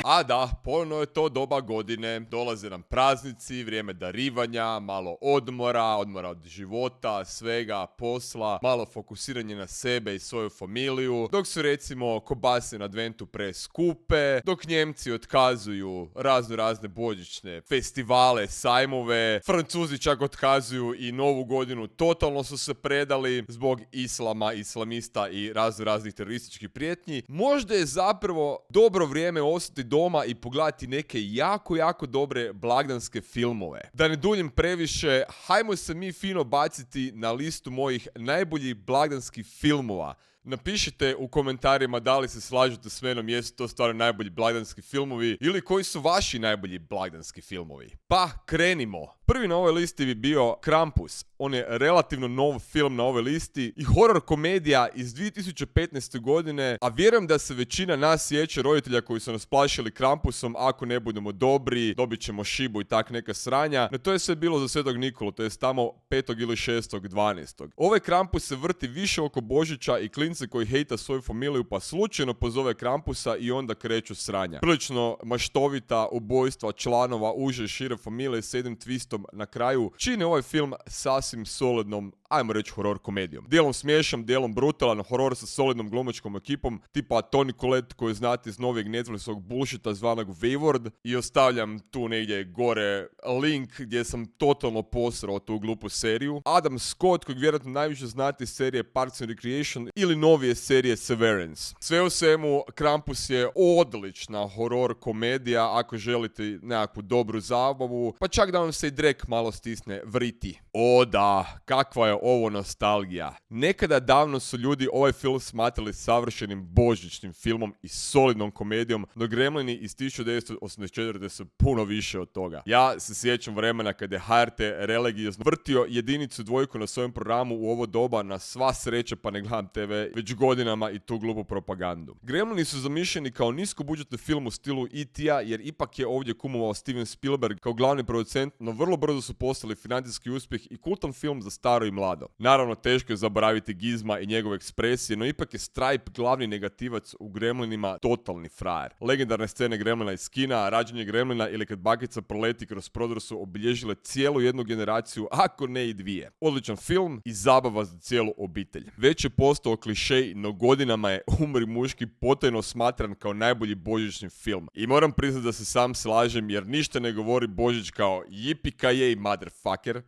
A da, ponovno je to doba godine, dolaze nam praznici, vrijeme darivanja, malo odmora od života, svega, posla, malo fokusiranje na sebe i svoju familiju, dok su recimo kobase na adventu preskupe, dok Njemci otkazuju razne božićne festivale, sajmove, Francuzi čak otkazuju i novu godinu, totalno su se predali zbog islama, islamista i raznih terorističkih prijetnji. Možda je zapravo dobro vrijeme ostati doma i pogledati neke jako dobre blagdanske filmove. Da ne duljim previše, hajmo se mi fino baciti na listu mojih najboljih blagdanskih filmova. Napišite u komentarima da li se slažete s menom, jesu to stvarno najbolji blagdanski filmovi ili koji su vaši najbolji blagdanski filmovi. Pa, krenimo. Prvi na ovoj listi bi bio Krampus. On je relativno nov film na ovoj listi i horror komedija iz 2015. godine, a vjerujem da se većina nas sjeća roditelja koji su nas plašili Krampusom, ako ne budemo dobri, dobit ćemo šibu i tak neka sranja. No to je sve bilo za Svetog Nikolu, to je tamo 5. ili 6.12. Ovaj Krampus se vrti više oko Božića i klince koji hejta svoju familiju pa slučajno pozove Krampusa i onda kreću sranja. Prilično maštovita ubojstva članova uže i šire familije s jednim twistom na kraju čine ovaj film sasvim solidnom, ajmo reći, horror komedijom. Dijelom smiješan, dijelom brutalan horror sa solidnom glumačkom ekipom tipa Toni Collette koju znate iz novijeg Netflixovog bullshita zvanog Wayward, i ostavljam tu negdje gore link gdje sam totalno posrao tu glupu seriju. Adam Scott, kojeg vjerojatno najviše znate iz serije Parks and Recreation ili novije serije Severance. Sve u svemu, Krampus je odlična horror komedija ako želite nekakvu dobru zabavu, pa čak da vam se i drek malo stisne vriti. O da, kakva je ovo nostalgija. Nekada davno su ljudi ovaj film smatrali savršenim božićnim filmom i solidnom komedijom, no Gremlini iz 1984. su puno više od toga. Ja se sjećam vremena kada je HRT religiozno vrtio jedinicu dvojku na svojem programu u ovo doba, na sva sreća pa ne gledam TV već godinama i tu glupu propagandu. Gremlini su zamišljeni kao niskobudžetni film u stilu E.T.-a jer ipak je ovdje kumovao Steven Spielberg kao glavni producent, no vrlo brzo su postali financijski uspjeh i kultan film za staro i mlado. Naravno, teško je zaboraviti Gizma i njegove ekspresije, no ipak je Stripe glavni negativac u Gremlinima totalni frajer. Legendarne scene Gremlina iz kina, rađanje Gremlina ili kad bakica proleti kroz prozor su obilježile cijelu jednu generaciju, ako ne i dvije. Odličan film i zabava za cijelu obitelj. Već je postao klišej, no godinama je Umri muški potajno smatran kao najbolji božićni film. I moram priznati da se sam slažem jer ništa ne govori Božić kao yippee-ki-yay motherfucker.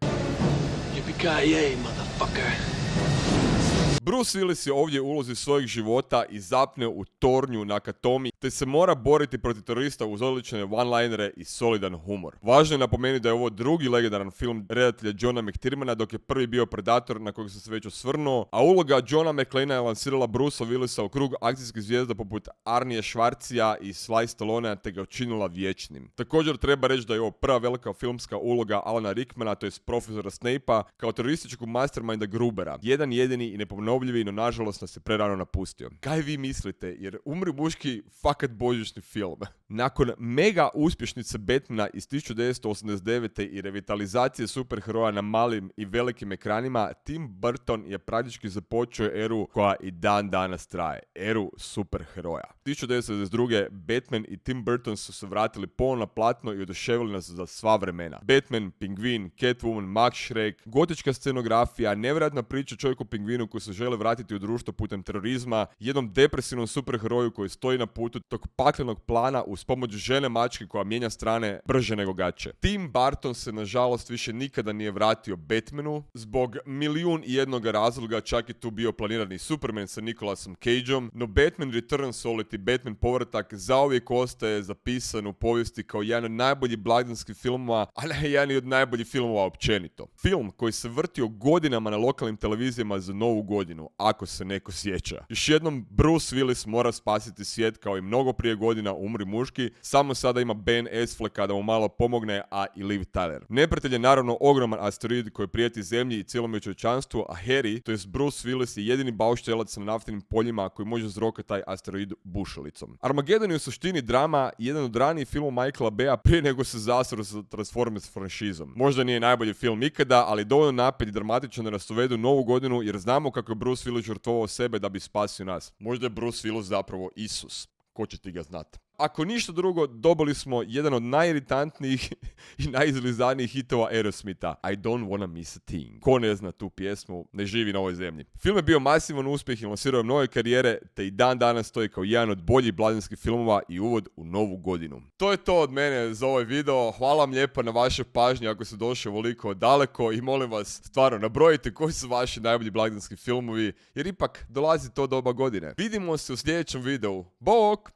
Yippee-ki-yay, motherfucker. Bruce Willis je ovdje u ulozi svojeg života i zapne u tornju Nakatomi, te se mora boriti protiv terorista uz odlične one-linere i solidan humor. Važno je napomenuti da je ovo drugi legendaran film redatelja Johna McTiermana, dok je prvi bio Predator na kojeg sam se već osvrnuo, a uloga Johna McClane'a je lansirala Brucea Willisa u krug akcijskih zvijezda poput Arnie Schwarzija i Sly Stallonea te ga učinila vječnim. Također treba reći da je ovo prva velika filmska uloga Alana Rickmana, to je profesora Snape'a, kao terorističkog masterminda Grubera. Jedan jedini i neponovljivi, no nažalost nas je prerano napustio. Kaj vi mislite? Jer Umri muški fakat božićni film. Nakon mega uspješnice Batmana iz 1989. i revitalizacije superheroja na malim i velikim ekranima, Tim Burton je praktički započeo eru koja i dan danas traje. Eru superheroja. 1992. Batman i Tim Burton su se vratili ponovno na platno i oduševili nas za sva vremena. Batman, Pingvin, Catwoman, Max Schreck, gotička scenografija, nevjerojatna priča čovjeku Pingvinu koji se žele vratiti u društvo putem terorizma, jednom depresivnom superheroju koji stoji na putu tog paklenog plana uz pomoć žene mačke koja mijenja strane brže nego gaće. Tim Burton se nažalost više nikada nije vratio Batmanu zbog 1.000.001 razloga, čak je tu bio planirani Superman sa Nicolasom Cageom, no Batman Returns oliti Batman povratak zauvijek ostaje zapisan u povijesti kao jedan od najboljih blagdanskih filmova, a ne jedan od najboljih filmova općenito. Film koji se vrtio godinama na lokalnim televizijama za novu godinu, ako se neko sjeća. Još jednom Bruce Willis mora spasiti svijet kao i mnogo prije godina Umri muški, samo sada ima Ben Afflecka da mu malo pomogne, a i Liv Tyler. Neprijatelj je naravno ogroman asteroid koji prijeti zemlji i cijelom čovječanstvu, a Harry, to jest Bruce Willis, je jedini bauštelac na naftnim poljima koji može zrokati taj asteroid bušelicom. Armageddon je u suštini drama i jedan od ranijih filmova Michaela Baya prije nego se zasro sa Transformers franšizom. Možda nije najbolji film ikada, ali dovoljno napet i dramatičan da nas uvedu novu godinu jer znamo kako je Bruce Willis žrtvovao sebe da bi spasio nas. Možda je Bruce Willis zapravo Isus. Ko će ti ga znati? ako ništa drugo, dobili smo jedan od najiritantnijih i najizlizanijih hitova Aerosmitha, I don't wanna miss a thing. Ko ne zna tu pjesmu, ne živi na ovoj zemlji. Film je bio masivan uspjeh i lansirao je mnoge karijere, te i dan danas stoji kao jedan od boljih blagdanskih filmova i uvod u novu godinu. To je to od mene za ovaj video. Hvala vam lijepa na vašoj pažnji ako ste došli ovoliko daleko i molim vas, stvarno, nabrojite koji su vaši najbolji blagdanski filmovi, jer ipak dolazi to doba godine. Vidimo se u sljedećem videu. Bok!